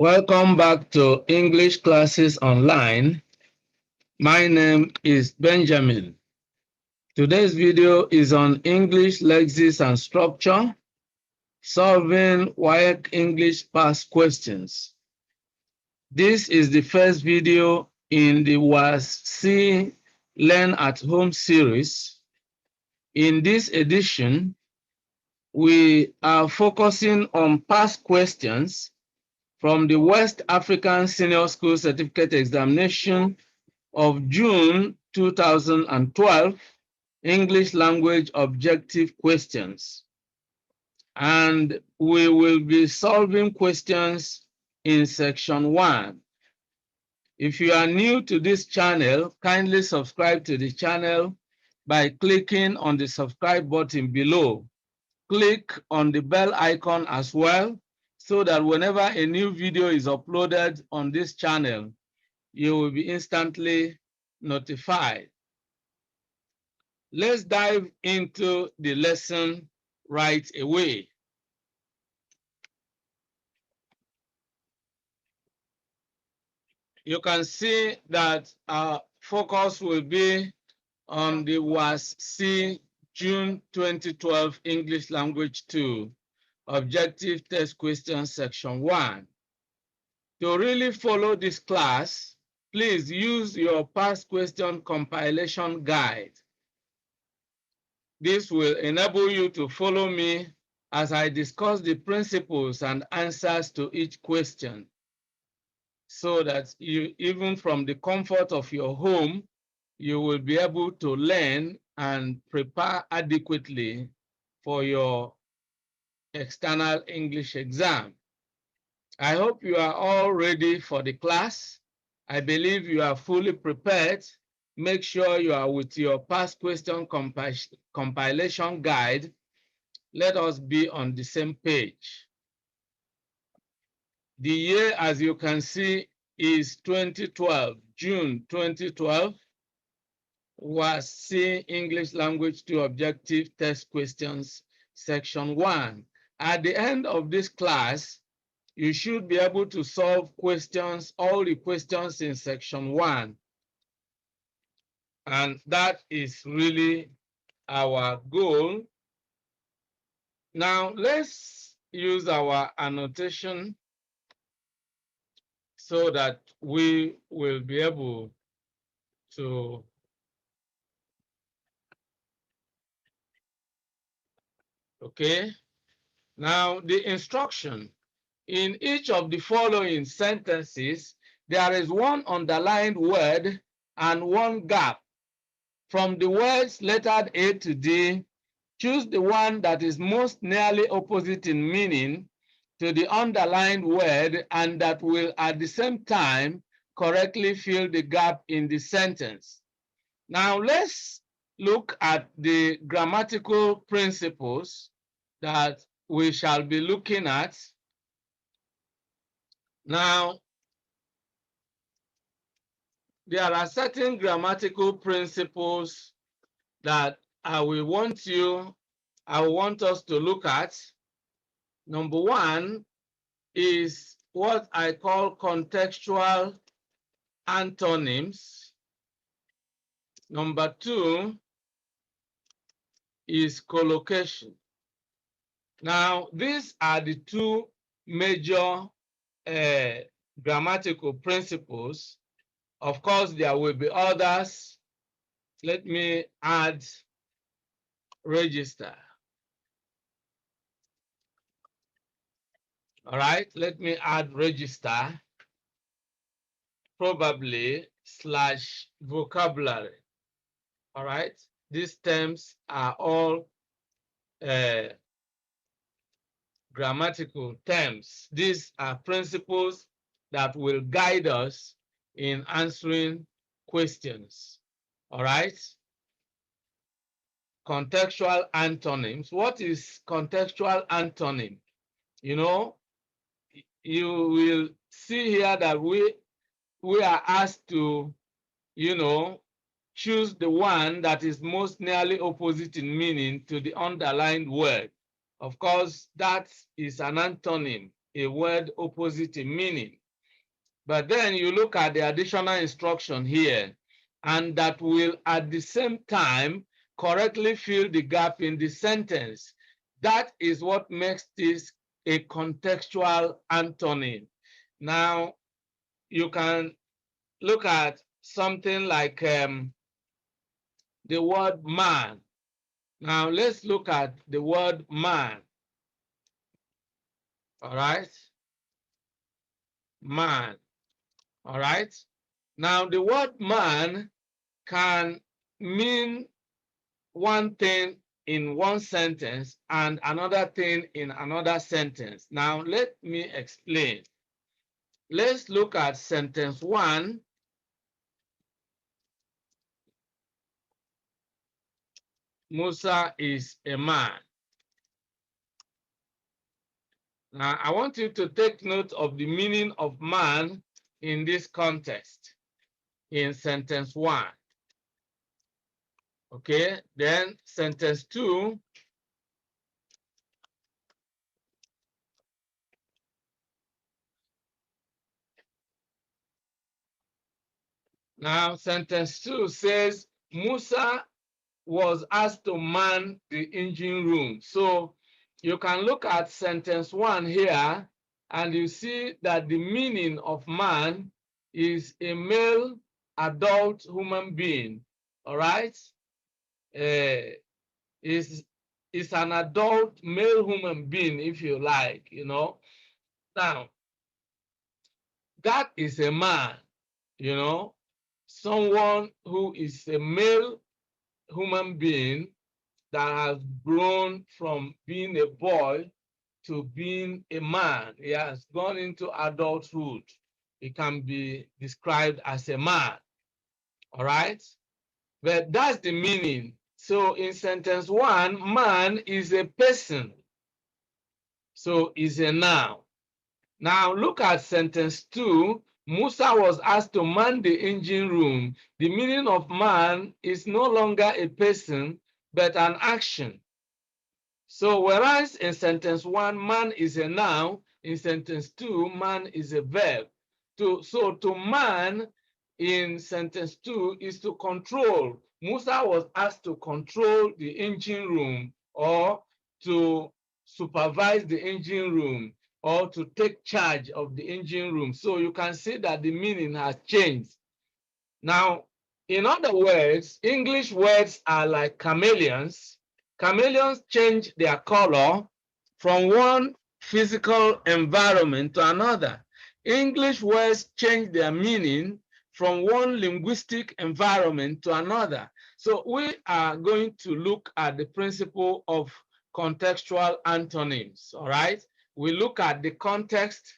Welcome back to English Classes Online. My name is Benjamin. Today's video is on English Lexis and Structure, solving Waec English past questions. This is the first video in the WASSCE Learn at Home series. In this edition, we are focusing on past questions from the West African Senior School Certificate Examination of June 2012, English Language Objective Questions. And we will be solving questions in section 1. If you are new to this channel, kindly subscribe to the channel by clicking on the subscribe button below. Click on the bell icon as well, so that whenever a new video is uploaded on this channel, you will be instantly notified. Let's dive into the lesson right away. You can see that our focus will be on the WASSCE June 2012 English Language 2 Objective Test Questions Section 1. To really follow this class, please use your past question compilation guide. This will enable you to follow me as I discuss the principles and answers to each question, so that you, even from the comfort of your home, you will be able to learn and prepare adequately for your external English exam. I hope you are all ready for the class. I believe you are fully prepared. Make sure you are with your past question compilation guide. Let us be on the same page. The year, as you can see, is 2012, June 2012. WASSCE English Language 2 Objective Test Questions, Section 1. At the end of this class, you should be able to solve questions, all the questions in Section 1. And that is really our goal. Now, let's use our annotation so that we will be able to okay. Now, the instruction. In each of the following sentences, there is one underlined word and one gap. From the words lettered A to D, choose the one that is most nearly opposite in meaning to the underlined word and that will at the same time correctly fill the gap in the sentence. Now let's look at the grammatical principles that we shall be looking at. Now, there are certain grammatical principles that I want us to look at. Number one is what I call contextual antonyms. Number two is collocation. Now, these are the two major grammatical principles. Of course, there will be others. Let me add register. All right, let me add register, probably / vocabulary. All right, these terms are all grammatical terms. These are principles that will guide us in answering questions. All right. Contextual antonyms. What is contextual antonym? You know, you will see here that we are asked to, choose the one that is most nearly opposite in meaning to the underlined word. Of course, that is an antonym. a word opposite in meaning. But then you look at the additional instruction here, and that will at the same time correctly fill the gap in the sentence. That is what makes this a contextual antonym. Now, you can look at something like the word man. Now, let's look at the word man. All right? Man. All right? Now, the word man can mean one thing in one sentence and another thing in another sentence. Now, let me explain. Let's look at sentence 1. Musa is a man. Now, I want you to take note of the meaning of man in this context in sentence 1. Okay, then sentence 2. Now, sentence 2 says Musa was asked to man the engine room. So you can look at sentence 1 here, and you see that the meaning of man is a male adult human being. All right, is an adult male human being, if you like, you know. Now, that is a man, you know, someone who is a male human being that has grown from being a boy to being a man. He has gone into adulthood. He can be described as a man. All right? But that's the meaning. So in sentence 1, man is a person. So is a noun. Now look at sentence 2. Musa was asked to man the engine room. The meaning of man is no longer a person, but an action. So whereas in sentence 1, man is a noun, in sentence 2, man is a verb. So to man in sentence 2 is to control. Musa was asked to control the engine room, or to supervise the engine room, or to take charge of the engine room. So you can see that the meaning has changed. Now, in other words, English words are like chameleons. Chameleons change their color from one physical environment to another. English words change their meaning from one linguistic environment to another. So we are going to look at the principle of contextual antonyms, all right? We look at the context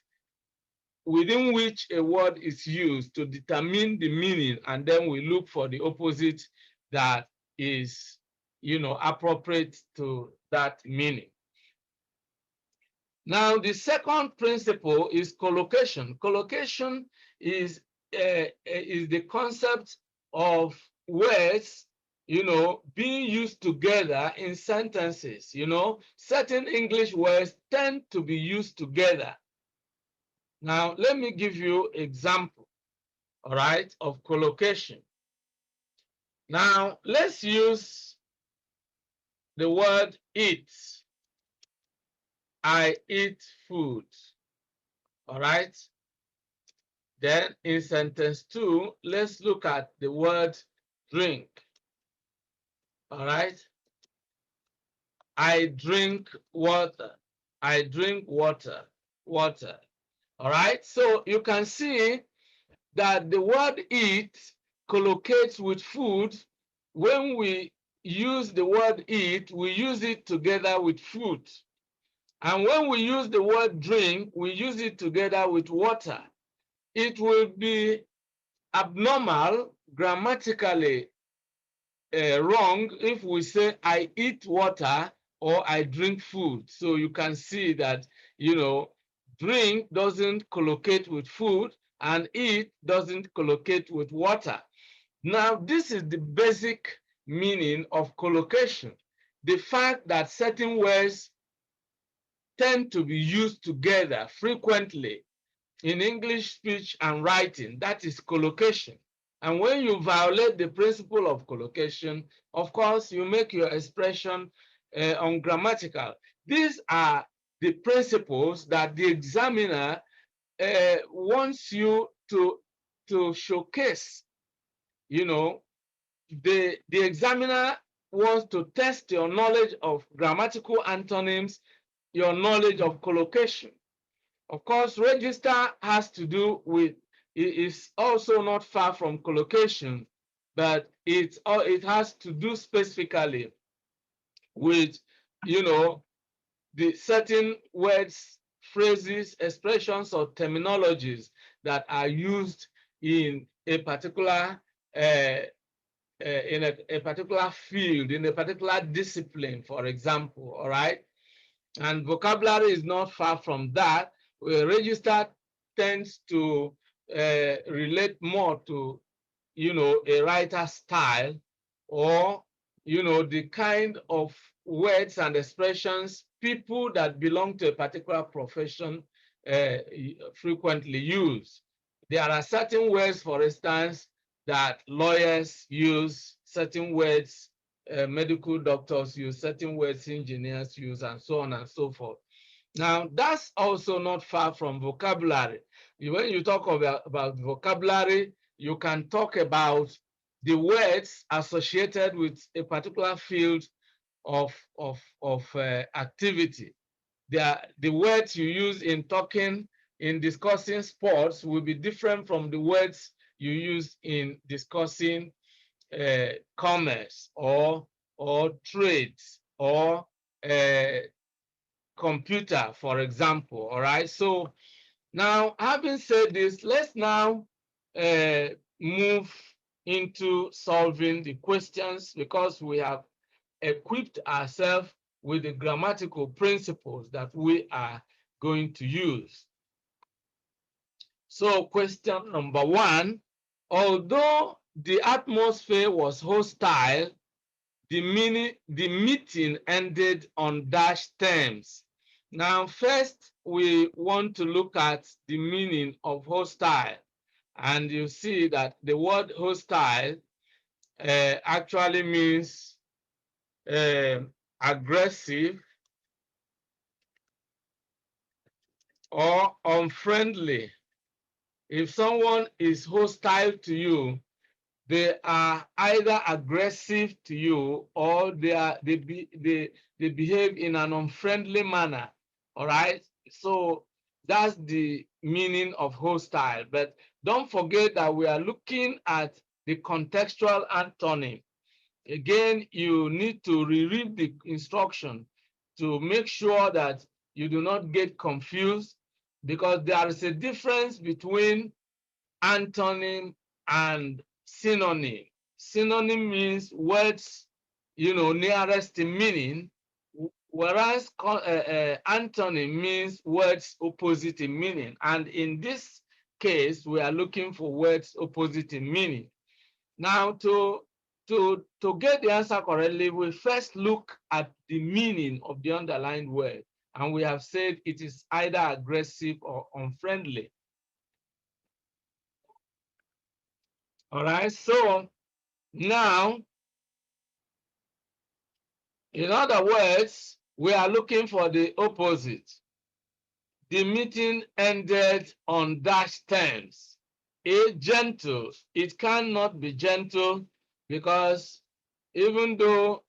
within which a word is used to determine the meaning, and then we look for the opposite that is, appropriate to that meaning. Now, the second principle is collocation. Collocation is the concept of words, being used together in sentences. Certain English words tend to be used together. Now, let me give you an example, all right, of collocation. Now, let's use the word eat. I eat food, all right? Then in sentence 2, let's look at the word drink, all right? I drink water. I drink water, water, all right? So you can see that the word eat collocates with food. When we use the word eat, we use it together with food. And when we use the word drink, we use it together with water. It will be abnormal, grammatically wrong if we say I eat water or I drink food. So you can see that, drink doesn't collocate with food and eat doesn't collocate with water. Now, this is the basic meaning of collocation. The fact that certain words tend to be used together frequently in English speech and writing. That is collocation. And when you violate the principle of collocation, of course, you make your expression ungrammatical. These are the principles that the examiner wants you to showcase. You know, the examiner wants to test your knowledge of grammatical antonyms, your knowledge of collocation. Of course, register has to do with, it is also not far from collocation, but it has to do specifically with, you know, the certain words, phrases, expressions, or terminologies that are used in a particular a particular field, in a particular discipline, for example. All right, and vocabulary is not far from that. Register tends to relate more to, you know, a writer's style, or, you know, the kind of words and expressions people that belong to a particular profession frequently use. There are certain words, for instance, that lawyers use, certain words medical doctors use, certain words engineers use, and so on and so forth. Now, that's also not far from vocabulary. When you talk about vocabulary, you can talk about the words associated with a particular field of activity. The words you use in talking, in discussing sports, will be different from the words you use in discussing commerce or trades or computer, for example. All right. So now, having said this, let's now move into solving the questions, because we have equipped ourselves with the grammatical principles that we are going to use. So question number 1, although the atmosphere was hostile, the meeting ended on dash terms. Now, first, we want to look at the meaning of hostile. And you see that the word hostile actually means aggressive or unfriendly. If someone is hostile to you, they are either aggressive to you, or they behave in an unfriendly manner. All right. So that's the meaning of hostile. But don't forget that we are looking at the contextual antonym. Again, you need to reread the instruction to make sure that you do not get confused, because there is a difference between antonym and synonym. Synonym means words, you know, nearest in meaning, whereas antonym means words opposite in meaning. And in this case, we are looking for words opposite in meaning. Now, to get the answer correctly, we first look at the meaning of the underlined word. And we have said it is either aggressive or unfriendly. All right, so now, in other words, we are looking for the opposite. The meeting ended on dash terms. A gentle, it cannot be gentle, because even though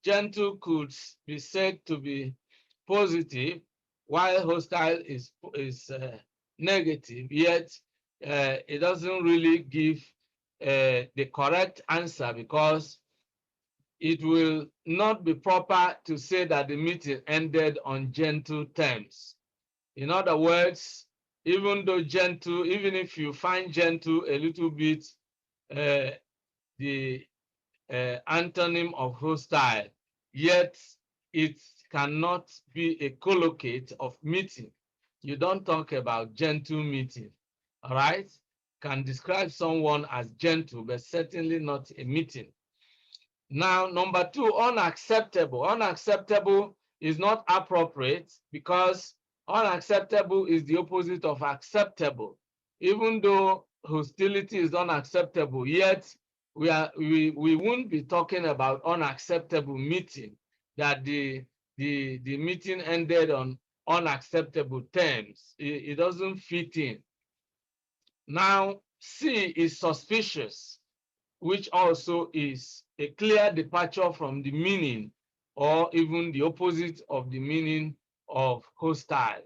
gentle could be said to be positive, while hostile is negative, yet it doesn't really give the correct answer, because it will not be proper to say that the meeting ended on gentle terms. In other words, even though gentle, even if you find gentle a little bit the antonym of hostile, yet it cannot be a collocate of meeting. You don't talk about gentle meeting. All right? Can describe someone as gentle, but certainly not a meeting. Now, number 2, unacceptable. Unacceptable is not appropriate because unacceptable is the opposite of acceptable. Even though hostility is unacceptable, yet we won't be talking about unacceptable meeting, that the meeting ended on unacceptable terms. It doesn't fit in. Now, C is suspicious, which also is a clear departure from the meaning or even the opposite of the meaning of hostile.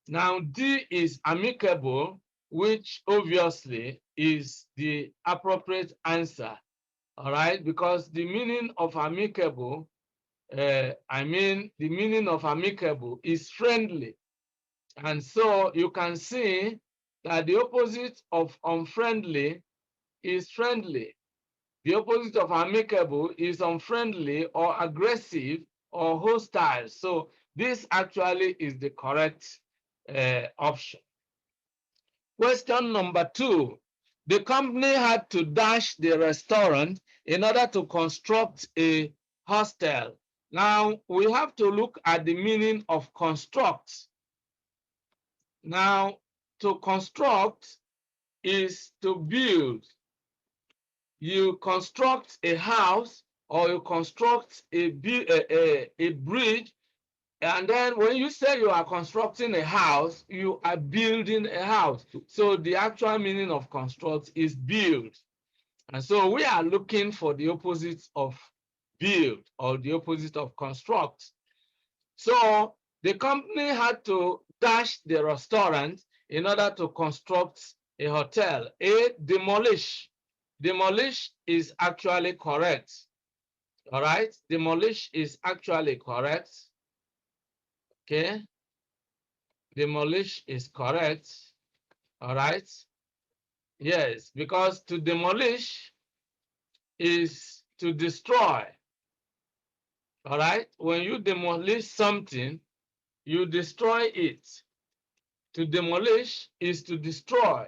Now, D is amicable, which obviously is the appropriate answer, all right? Because the meaning of amicable, the meaning of amicable is friendly. And so you can see that the opposite of unfriendly is friendly. The opposite of amicable is unfriendly or aggressive or hostile. So this actually is the correct option. Question number 2. The company had to dash the restaurant in order to construct a hostel. Now we have to look at the meaning of construct. Now, to construct is to build. You construct a house or you construct a bridge, and then when you say you are constructing a house, you are building a house. So the actual meaning of construct is build. And so we are looking for the opposite of build or the opposite of construct. So the company had to dash the restaurant in order to construct a hotel. A, demolish. Demolish is actually correct. All right, demolish is actually correct. Okay, demolish is correct. All right, yes, because to demolish is to destroy. All right, when you demolish something, you destroy it. To demolish is to destroy.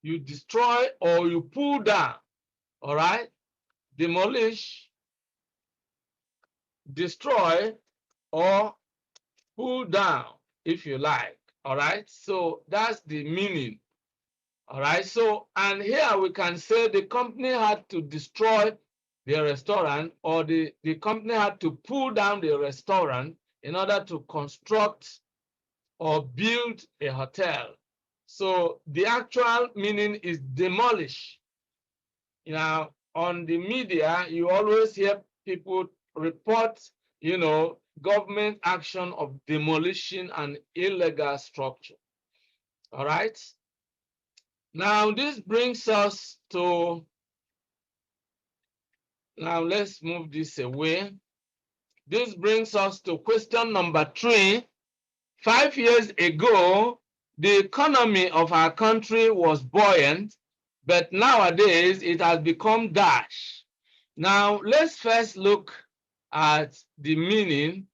You destroy or you pull down. All right, demolish, destroy, or pull down, if you like. All right, so that's the meaning. All right, so and here we can say the company had to destroy the restaurant, or the company had to pull down the restaurant in order to construct or build a hotel. So the actual meaning is demolish. Now, on the media, you always hear people report, government action of demolishing an illegal structure. All right. Now, this brings us to, now let's move this away. This brings us to question number 3. 5 years ago, the economy of our country was buoyant, but nowadays it has become dash. Now, let's first look at the meaning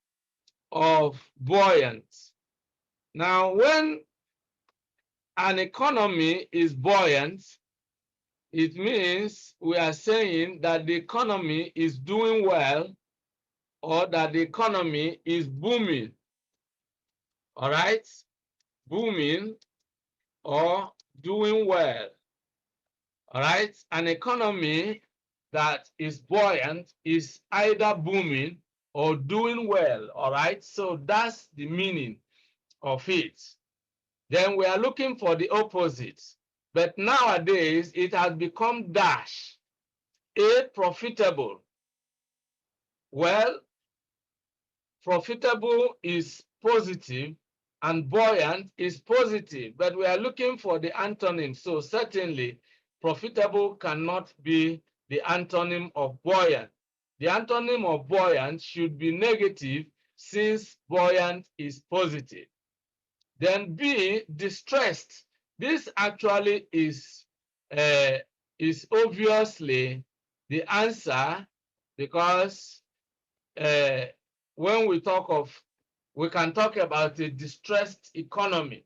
of buoyant. Now, when an economy is buoyant, it means we are saying that the economy is doing well or that the economy is booming. All right? Booming or doing well. All right? An economy that is buoyant is either booming or doing well. All right? So that's the meaning of it. Then we are looking for the opposite. But nowadays it has become dash. A, profitable. Well, profitable is positive and buoyant is positive, but we are looking for the antonym. So certainly profitable cannot be the antonym of buoyant. The antonym of buoyant should be negative since buoyant is positive. Then B, distressed. This actually is obviously the answer, because when we can talk about a distressed economy.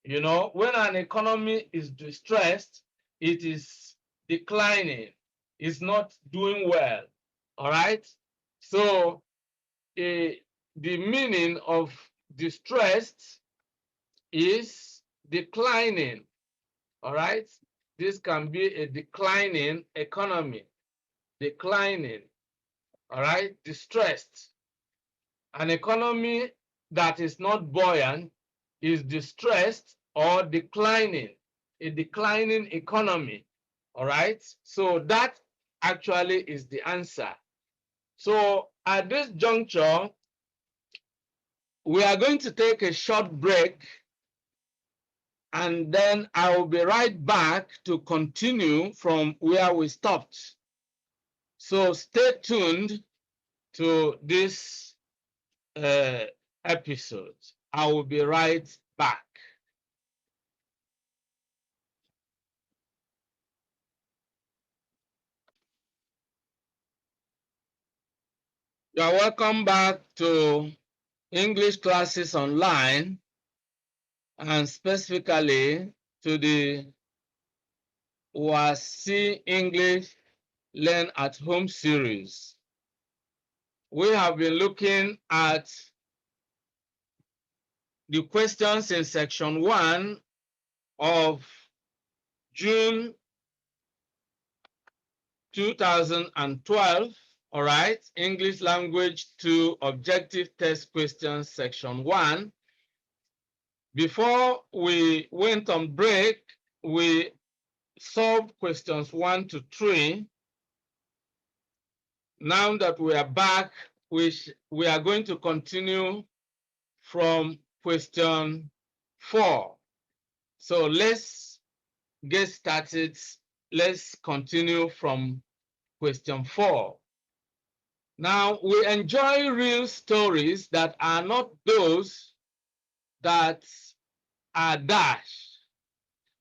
When an economy is distressed, it is declining, it's not doing well. All right. So the the meaning of distressed is declining. All right. This can be a declining economy. Declining. All right. Distressed. An economy that is not buoyant is distressed or declining. A declining economy. All right. So that actually is the answer. So at this juncture, we are going to take a short break, and then I will be right back to continue from where we stopped. So stay tuned to this episode. I will be right back. You are welcome back to English classes online, and specifically to the WASSCE English Learn at Home series. We have been looking at the questions in section 1 of June 2012, all right, English Language 2 Objective Test Questions, section 1. Before we went on break, we solved questions 1 to 3. Now that we are back, we are going to continue from question 4. So let's get started. Let's continue from question 4. Now, we enjoy real stories that are not those that are dash.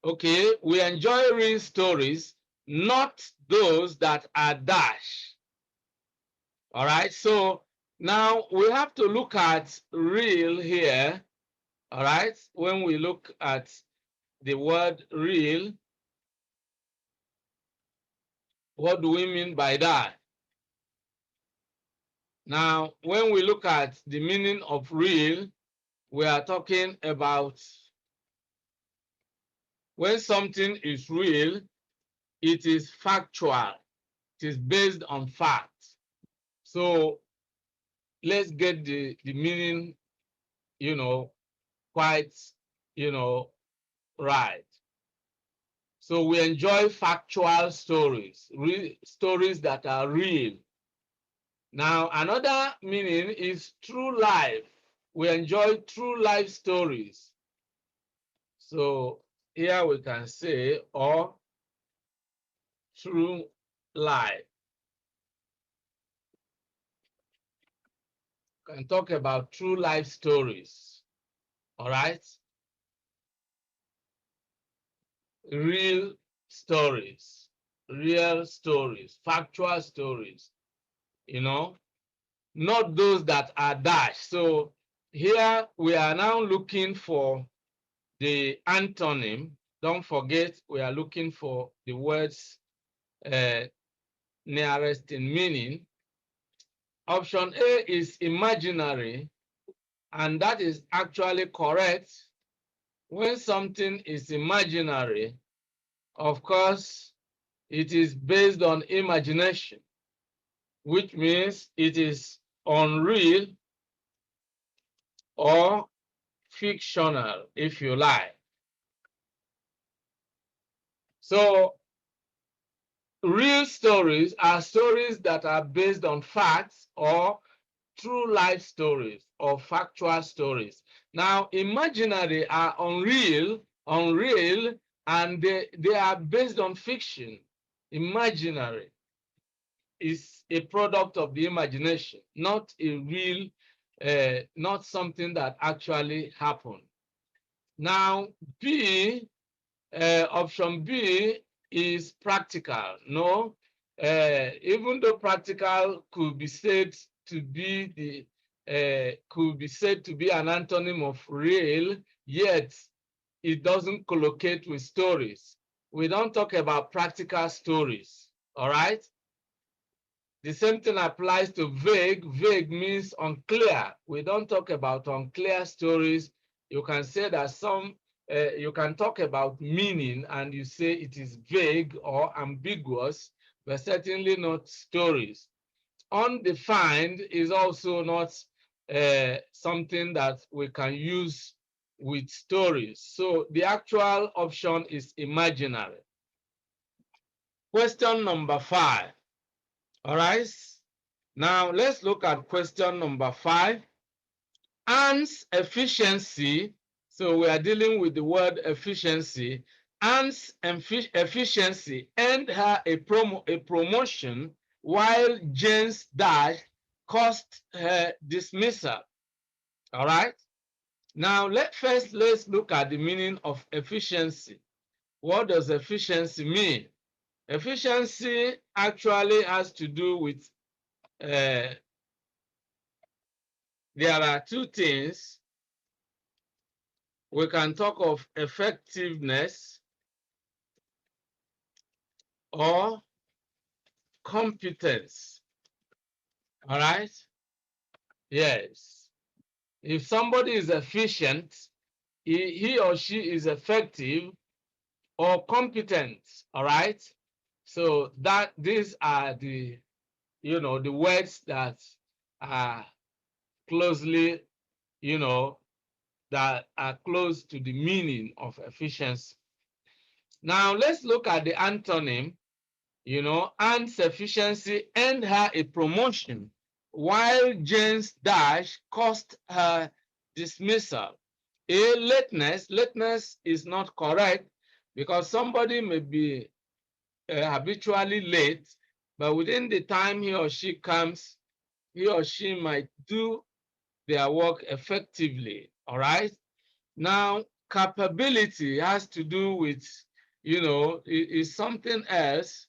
Okay, we enjoy real stories, not those that are dash. All right, so now we have to look at real here. All right, when we look at the word real, what do we mean by that? Now, when we look at the meaning of real, we are talking about when something is real, it is factual. It is based on fact. So let's get the meaning, quite, right. So we enjoy factual stories, stories that are real. Now, another meaning is true life. We enjoy true life stories. So here we can say, or true life. Can talk about true life stories. All right. Real stories, factual stories, not those that are dash. So here we are now looking for the antonym. Don't forget, we are looking for the words nearest in meaning. Option A is imaginary, and that is actually correct. When something is imaginary, of course, it is based on imagination, which means it is unreal or fictional, if you like. So real stories are stories that are based on facts or true life stories or factual stories. Now, imaginary are unreal, and they are based on fiction. Imaginary is a product of the imagination, not a real, not something that actually happened. Now, B, option B is practical. No, even though practical could be said to be an antonym of real, yet it doesn't collocate with stories. We don't talk about practical stories. All right. The same thing applies to vague. Vague means unclear. We don't talk about unclear stories. You can say that you can talk about meaning and you say it is vague or ambiguous, but certainly not stories. Undefined is also not something that we can use with stories. So the actual option is imaginary. Question number 5. All right. Now let's look at question number 5. Anne's efficiency. So we are dealing with the word efficiency. Anne's efficiency earned her a promotion, while Jane's dash cost her dismissal. All right. Now let's look at the meaning of efficiency. What does efficiency mean? Efficiency actually has to do with there are two things. We can talk of effectiveness or competence. All right? Yes. If somebody is efficient, he or she is effective or competent. All right? So that these are the the words that are closely, that are close to the meaning of efficiency. Now let's look at the antonym. Anne's efficiency earned her a promotion, while Jane's dash cost her dismissal. Lateness. Lateness is not correct because somebody may be habitually late, but within the time he or she comes, he or she might do their work effectively. All right. Now, capability has to do with, is something else.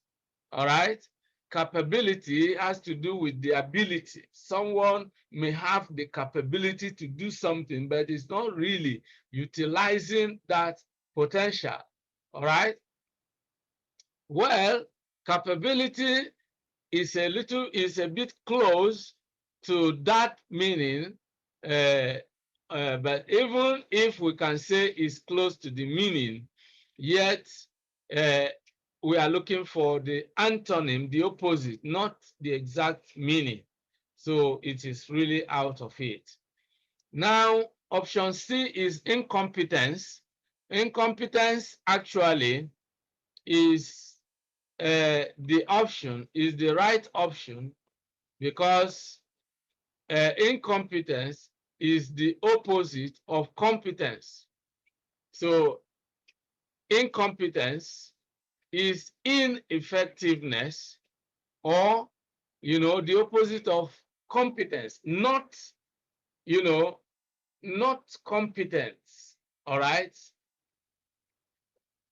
All right. Capability has to do with the ability. Someone may have the capability to do something, but it's not really utilizing that potential. All right. Well, capability is a bit close to that meaning, but even if we can say it's close to the meaning, yet we are looking for the antonym, the opposite, not the exact meaning. So it is really out of it. Now, option C is incompetence. Incompetence actually is the right option because incompetence is the opposite of competence. So incompetence is ineffectiveness, or the opposite of competence, not not competence. All right.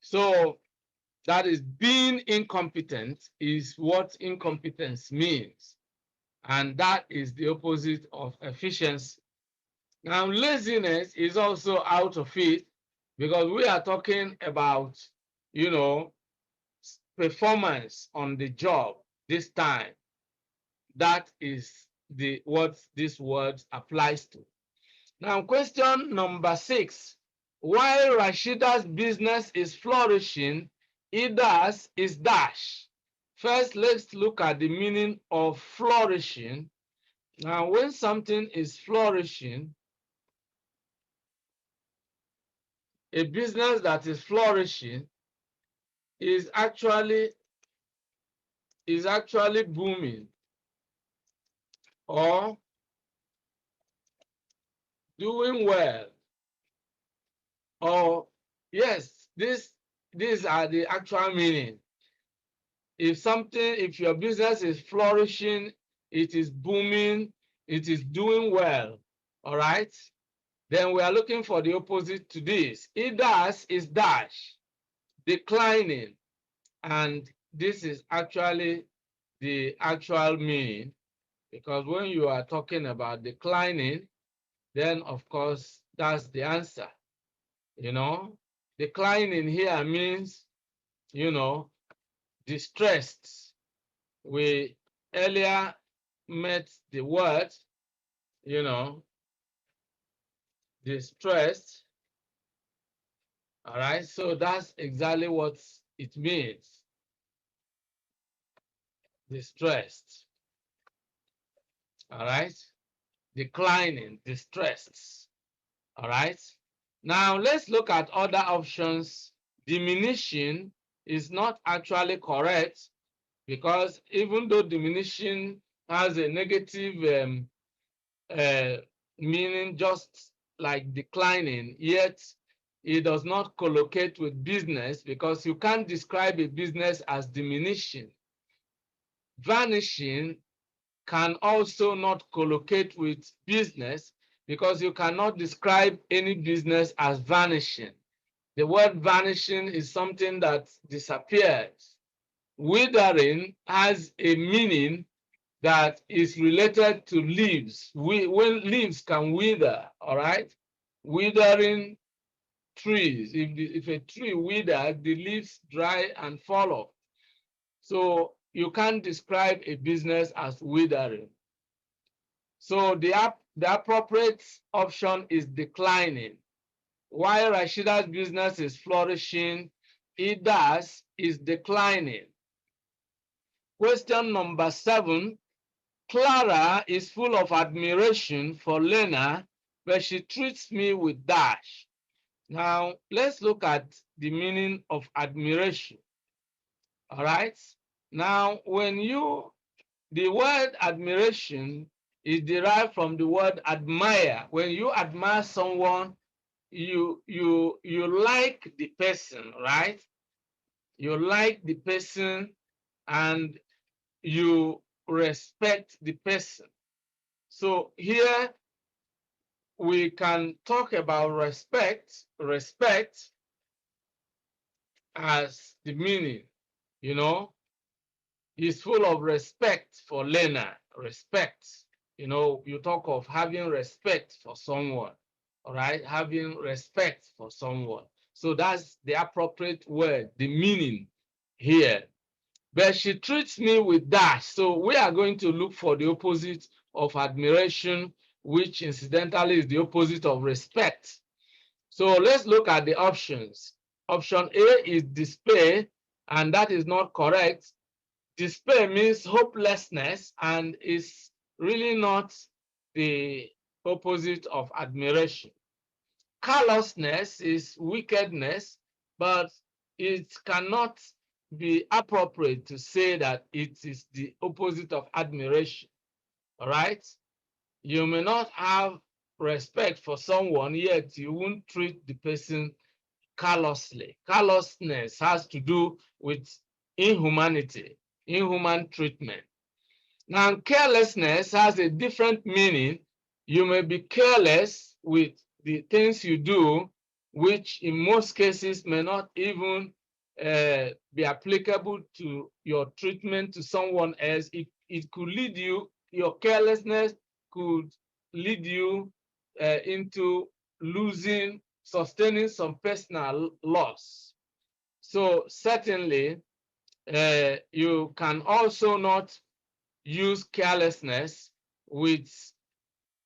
So that is, being incompetent is what incompetence means, and that is the opposite of efficiency. Now, laziness is also out of it because we are talking about, performance on the job this time. That is what this word applies to. Now, question number 6. While Rashida's business is flourishing, Ida's is dash. First, let's look at the meaning of flourishing. Now, when something is flourishing, a business that is flourishing is actually booming or doing well. Or yes, these are the actual meaning. If your business is flourishing, it is booming, it is doing well. All right. Then we are looking for the opposite to this. Idas is dash, declining, and this is actually the actual meaning, because when you are talking about declining, then of course that's the answer. Declining here means, distressed. We earlier met the word, you know, distressed. All right, so that's exactly what it means. Distressed. All right, declining, distressed. All right, now let's look at other options. Diminishing is not actually correct because even though diminishing has a negative uh, meaning, just like declining, yet it does not collocate with business because you can't describe a business as diminishing. Vanishing can also not collocate with business because you cannot describe any business as vanishing. The word vanishing is something that disappears. Withering has a meaning that is related to leaves. When leaves can wither, all right? Withering trees. If a tree withers, the leaves dry and fall off. So you can't describe a business as withering. So the appropriate option is declining. While Rashida's business is flourishing, Ida's is declining. Question number 7. Clara is full of admiration for Lena, but she treats me with dash. Now, let's look at the meaning of admiration. All right. Now, the word admiration is derived from the word admire. When you admire someone, you like the person, right? You like the person and you respect the person. So here we can talk about respect as the meaning, you know, is full of respect for Lena. Respect, you know, you talk of having respect for someone, all right, having respect for someone. So that's the appropriate word, the meaning here. But she treats me with dash. So we are going to look for the opposite of admiration, which incidentally is the opposite of respect. So let's look at the options. Option A is despair, and that is not correct. Despair means hopelessness and is really not the opposite of admiration. Callousness is wickedness, but it cannot be appropriate to say that it is the opposite of admiration. All right? You may not have respect for someone, yet you won't treat the person callously. Callousness has to do with inhumanity, inhuman treatment. Now, carelessness has a different meaning. You may be careless with the things you do, which in most cases may not even be applicable to your treatment to someone else. It could lead you, your carelessness could lead you into sustaining some personal loss. So certainly, you can also not use carelessness with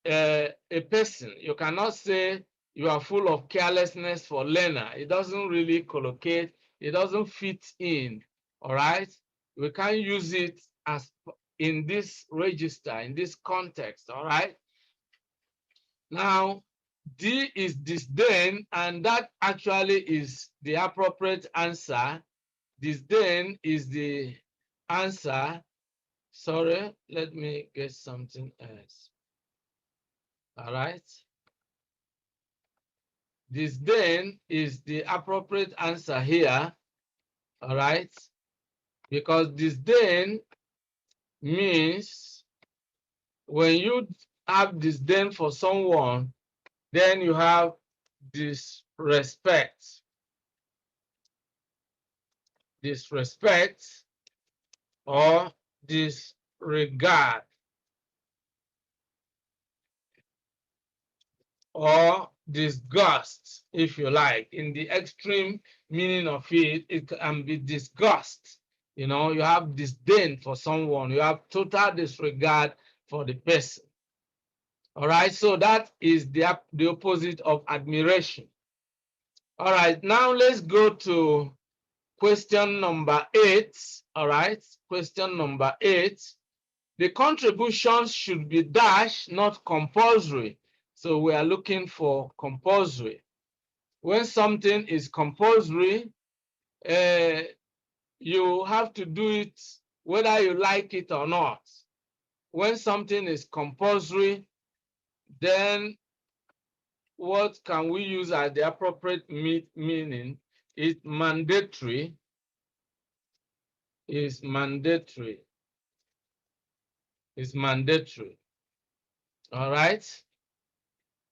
a person. You cannot say you are full of carelessness for Lena. It doesn't really collocate. It doesn't fit in. All right. We can't use it as in this register, in this context. All right. Now, D is disdain, and that actually is the appropriate answer. Disdain is the answer. Sorry, let me get something else. All right. Disdain is the appropriate answer here. All right. Because disdain means when you have disdain for someone, then you have disrespect. Disrespect or disregard or disgust, if you like. In the extreme meaning of it, it can be disgust. You know, you have disdain for someone. You have total disregard for the person. All right, so that is the opposite of admiration. All right, now let's go to question number 8. All right, question number 8. The contributions should be dash, not compulsory. So we are looking for compulsory. When something is compulsory, you have to do it whether you like it or not. When something is compulsory, then what can we use as the appropriate meaning? It's mandatory. Is mandatory. Is mandatory. All right.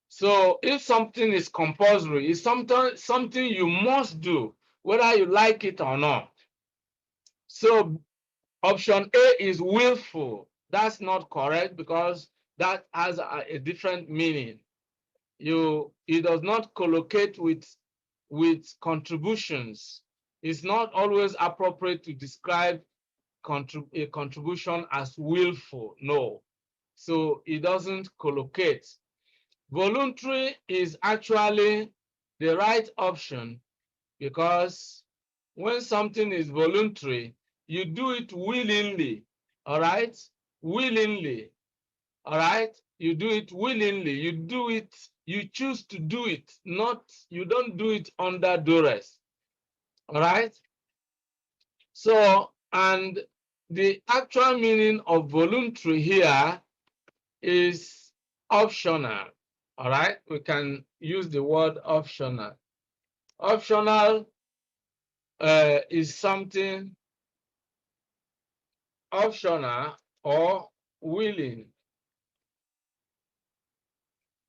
So if something is compulsory, it's something you must do, whether you like it or not. So option A is willful. That's not correct because that has a different meaning. It does not collocate with contributions. It's not always appropriate to describe a contribution as willful. No. So it doesn't collocate. Voluntary is actually the right option because when something is voluntary, you do it willingly. All right? Willingly. All right? You do it willingly. You do it, you choose to do it, not, you don't do it under duress. All right? So, and the actual meaning of voluntary here is optional. All right? We can use the word optional. Optional is something optional or willing.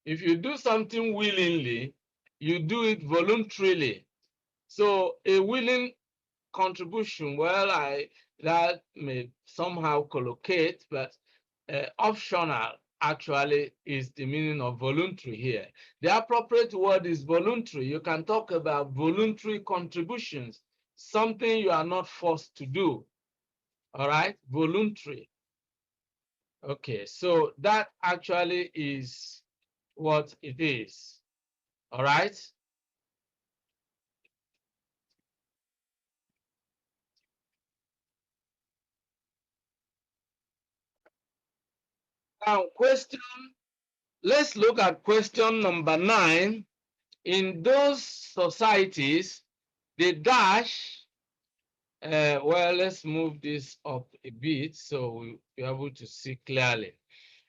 If you do something willingly, you do it voluntarily. So a willing contribution, well, that may somehow collocate, but optional actually is the meaning of voluntary here. The appropriate word is voluntary. You can talk about voluntary contributions, something you are not forced to do. All right, voluntary. Okay, so that actually is what it is. All right. Now, let's look at question number 9. In those societies, the dash, well, let's move this up a bit so we'll be able to see clearly.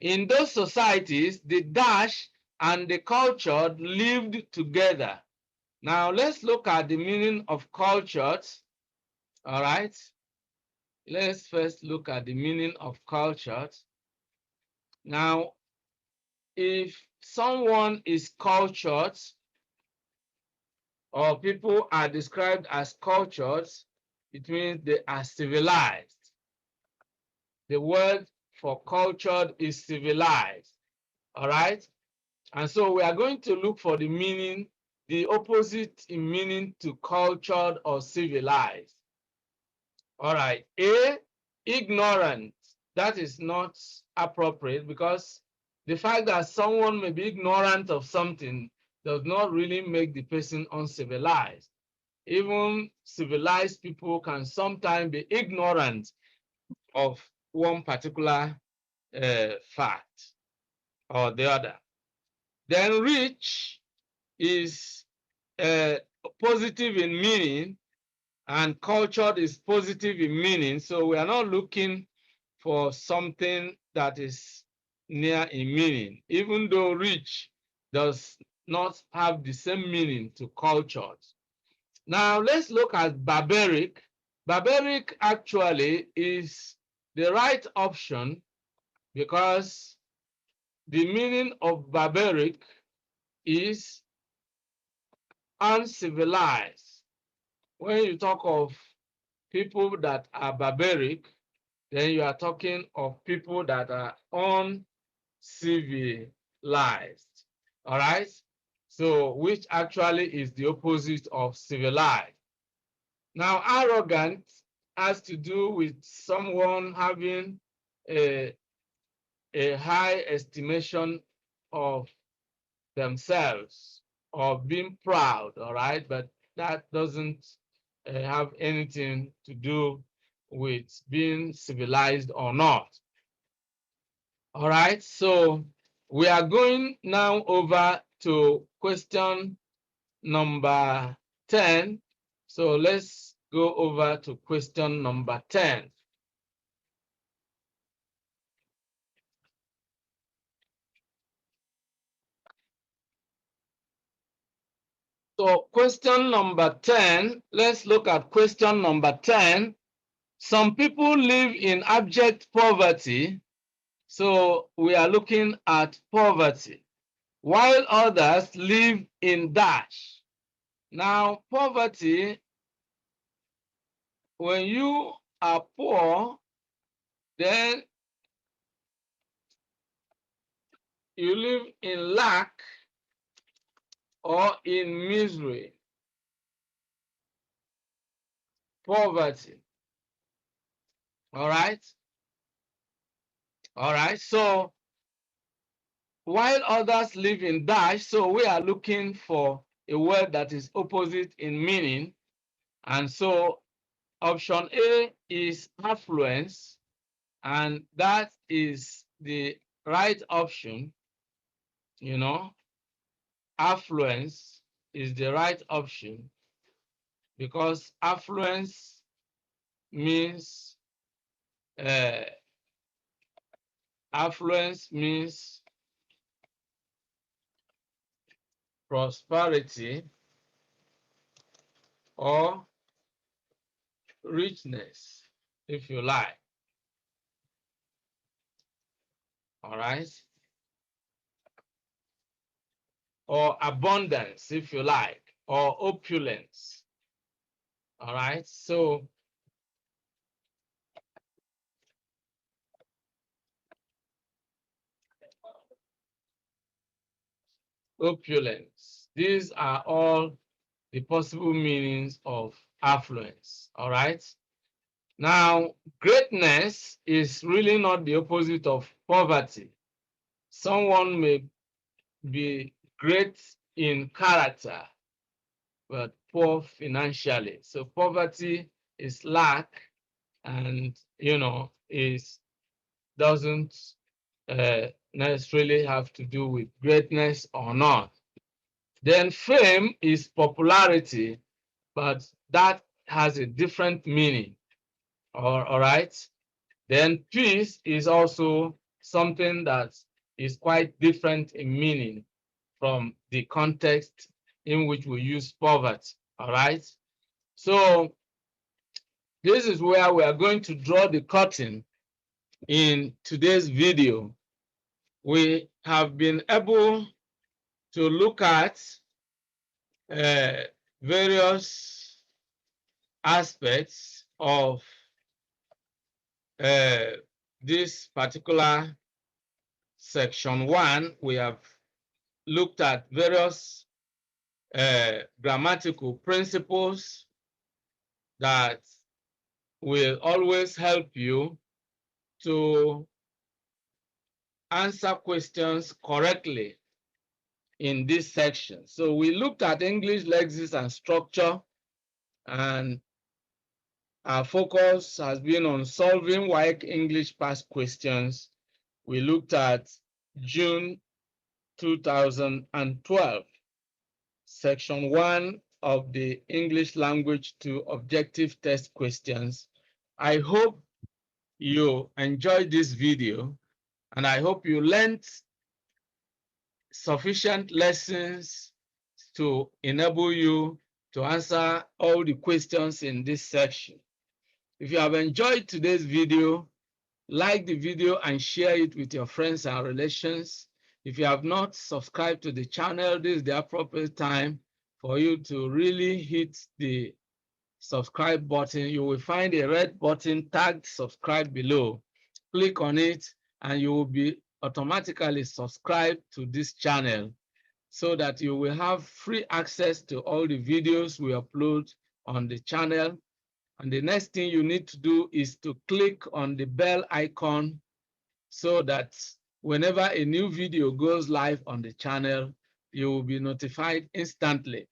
In those societies, the dash and the cultured lived together. Now, let's look at the meaning of cultured. All right. Let's first look at the meaning of cultured. Now, if someone is cultured, or people are described as cultured, it means they are civilized. The word for cultured is civilized. All right? And so we are going to look for the meaning, the opposite in meaning to cultured or civilized. All right. A, ignorant. That is not appropriate because the fact that someone may be ignorant of something does not really make the person uncivilized. Even civilized people can sometimes be ignorant of one particular fact or the other. Then rich is positive in meaning and cultured is positive in meaning. So we are not looking for something that is near in meaning, even though rich does not have the same meaning to cultured. Now let's look at barbaric. Barbaric actually is the right option because the meaning of barbaric is uncivilized. When you talk of people that are barbaric, then you are talking of people that are uncivilized. All right? So, which actually is the opposite of civilized. Now, arrogant has to do with someone having a high estimation of themselves or being proud, all right? But that doesn't have anything to do with being civilized or not. All right, so we are going now over to question number 10. So let's go over to question number 10. So question number 10, let's look at question number 10. Some people live in abject poverty. So we are looking at poverty, while others live in dash. Now, poverty, when you are poor, then you live in lack or in misery. Poverty. All right. All right. So while others live in dash, so we are looking for a word that is opposite in meaning. And so option A is affluence, and that is the right option. You know, affluence is the right option because affluence means uh, prosperity or richness, if you like. All right. Or abundance, if you like, or opulence. All right. So opulence. These are all the possible meanings of affluence. All right. Now, greatness is really not the opposite of poverty. Someone may be great in character, but poor financially. So poverty is lack, and is doesn't necessarily have to do with greatness or not. Then fame is popularity, but that has a different meaning. All right. Then peace is also something that is quite different in meaning from the context in which we use poverty. All right. So this is where we are going to draw the curtain in today's video. We have been able to look at various aspects of this particular section 1. We have looked at various grammatical principles that will always help you to answer questions correctly in this section. So we looked at English lexis and structure, and our focus has been on solving Waec English past questions. We looked at June 2012, section 1 of the English language to objective test questions. I hope you enjoyed this video, and I hope you learned sufficient lessons to enable you to answer all the questions in this section. If you have enjoyed today's video, like the video and share it with your friends and relations. If you have not subscribed to the channel, this is the appropriate time for you to really hit the subscribe button. You will find a red button tagged subscribe below. Click on it and you will be automatically subscribed to this channel so that you will have free access to all the videos we upload on the channel. And the next thing you need to do is to click on the bell icon so that whenever a new video goes live on the channel, you will be notified instantly.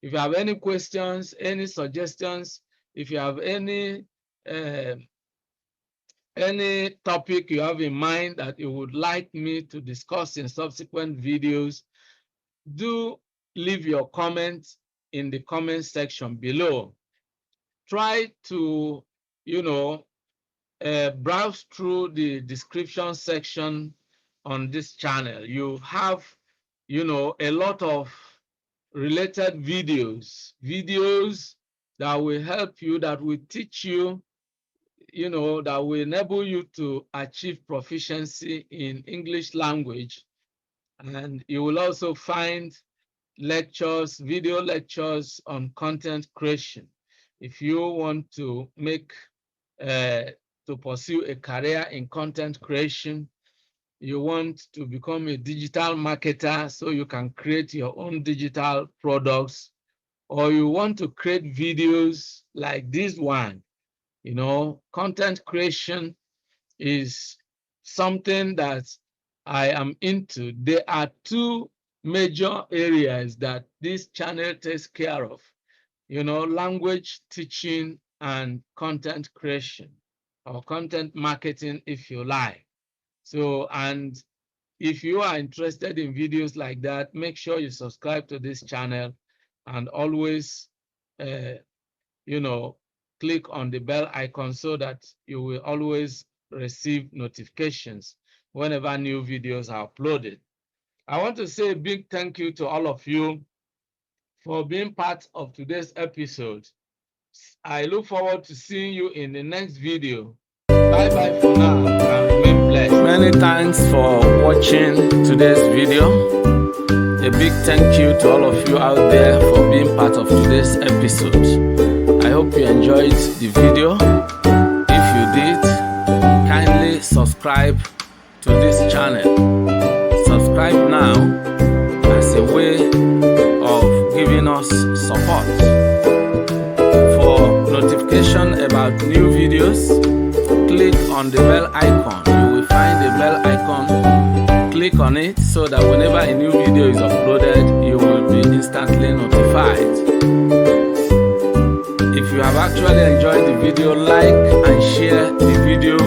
If you have any questions, any suggestions, if you have any topic you have in mind that you would like me to discuss in subsequent videos, do leave your comments in the comment section below. Try to, browse through the description section on this channel. You have, a lot of related videos that will help you, that will teach you, that will enable you to achieve proficiency in English language. And you will also find lectures, video lectures on content creation. If you want to to pursue a career in content creation, you want to become a digital marketer so you can create your own digital products, or you want to create videos like this one, content creation is something that I am into. There are two major areas that this channel takes care of, language teaching and content creation, or content marketing, if you like. So, and if you are interested in videos like that, make sure you subscribe to this channel and always, click on the bell icon so that you will always receive notifications whenever new videos are uploaded. I want to say a big thank you to all of you for being part of today's episode. I look forward to seeing you in the next video. Bye-bye for now and remain blessed. Many thanks for watching today's video. A big thank you to all of you out there for being part of today's episode. I hope you enjoyed the video. If you did, kindly subscribe to this channel. Subscribe now as a way of giving us support. For notification about new videos, click on the bell icon. You will find the bell icon. Click on it so that whenever a new video is uploaded, you will be instantly notified. If you have actually enjoyed the video, like and share the video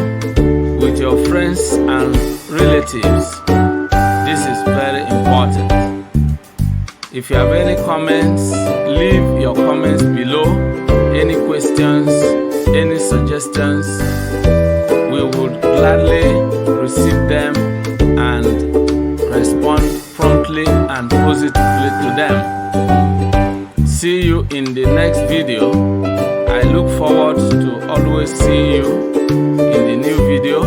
with your friends and relatives. This is very important. If you have any comments, leave your comments below. Any questions, any suggestions, we would gladly receive them and respond promptly and positively to them. See you in the next video. I look forward to always seeing you in the new video.